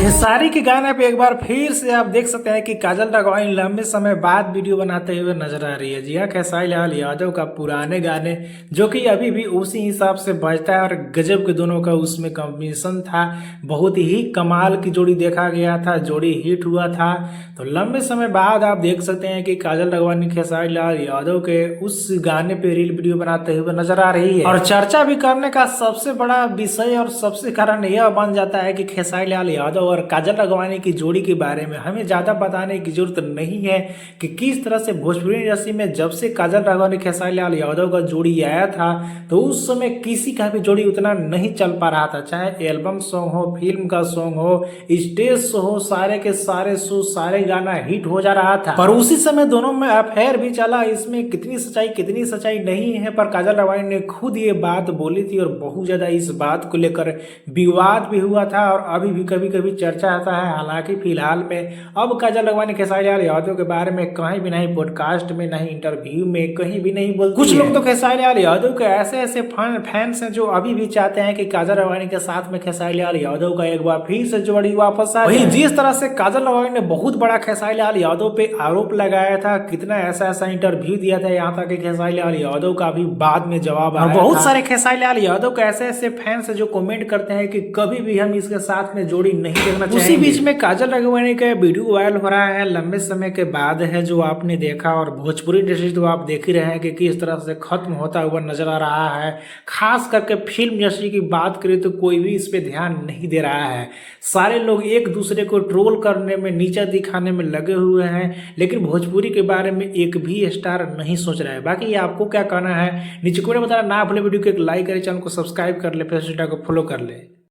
खेसारी के गाने पे एक बार फिर से आप देख सकते हैं कि काजल राघवानी लंबे समय बाद वीडियो बनाते हुए नजर आ रही है। जी हाँ, खेसारी लाल यादव का पुराने गाने जो कि अभी भी उसी हिसाब से बजता है और गजब के दोनों का उसमें कॉम्बिनेशन था। बहुत ही कमाल की जोड़ी देखा गया था, जोड़ी हिट हुआ था। तो लंबे समय बाद आप देख सकते हैं कि काजल राघवानी खेसारी लाल यादव के उस गाने पे रील वीडियो बनाते हुए नजर आ रही है। और चर्चा भी करने का सबसे बड़ा विषय और सबसे कारण यह बन जाता है कि खेसारी लाल यादव और काजल राघवानी की जोड़ी के बारे में हमें ज्यादा बताने की जरूरत नहीं है कि किस तरह से भोजपुरी इंडस्ट्री में जब से काजल राघवानी खेसारी लाल यादव का जोड़ी आया था तो उस समय किसी का भी जोड़ी उतना नहीं चल पा रहा था। चाहे एल्बम सॉन्ग हो, फिल्म का सॉन्ग हो, स्टेज शो हो, सारे के सारे शो, सारे गाना हिट हो जा रहा था। पर उसी समय दोनों में अफेयर भी चला। इसमें कितनी सच्चाई नहीं है, पर काजल राघवानी ने खुद ये बात बोली थी और बहुत ज्यादा इस बात को लेकर विवाद भी हुआ था और अभी भी कभी कभी चर्चा आता है। हालांकि फिलहाल में अब काजल राघवानी खेसारी लाल यादव के बारे में कहीं भी नहीं, पॉडकास्ट में नहीं, इंटरव्यू में कहीं भी नहीं बोलती। कुछ लोग तो खेसारी लाल यादव के ऐसे फैंस हैं जो अभी भी चाहते हैं कि काजल राघवानी के साथ में खेसारी लाल यादव का एक बार फिर से जोड़ी वापस आ जाए। जिस तरह से काजल राघवानी ने बहुत बड़ा खेसारी लाल यादव पे आरोप लगाया था, कितना ऐसा इंटरव्यू दिया था, यहाँ तक कि खेसारी लाल यादव का भी बाद में जवाब आया। बहुत सारे खेसारी लाल यादव के ऐसे फैंस जो कमेंट करते हैं कि कभी भी हम इसके साथ में जोड़ी नहीं देखना चाहेंगे। उसी बीच में काजल राघवानी का वीडियो वायरल हो रहा है, लंबे समय के बाद है जो आपने देखा। और भोजपुरी इंडस्ट्री तो आप देख ही रहे हैं कि किस तरह से खत्म होता हुआ नजर आ रहा है। खास करके फिल्म इंडस्ट्री की बात करें तो कोई भी इस पे ध्यान नहीं दे रहा है। सारे लोग एक दूसरे को ट्रोल करने में, नीचा दिखाने में लगे हुए हैं, लेकिन भोजपुरी के बारे में एक भी स्टार नहीं सोच रहा है। बाकी आपको क्या कहना है नीचे कमेंट में बताना ना भूले। वीडियो को एक लाइक करें, चैनल को सब्सक्राइब कर ले, फेसबुक को फॉलो कर ले।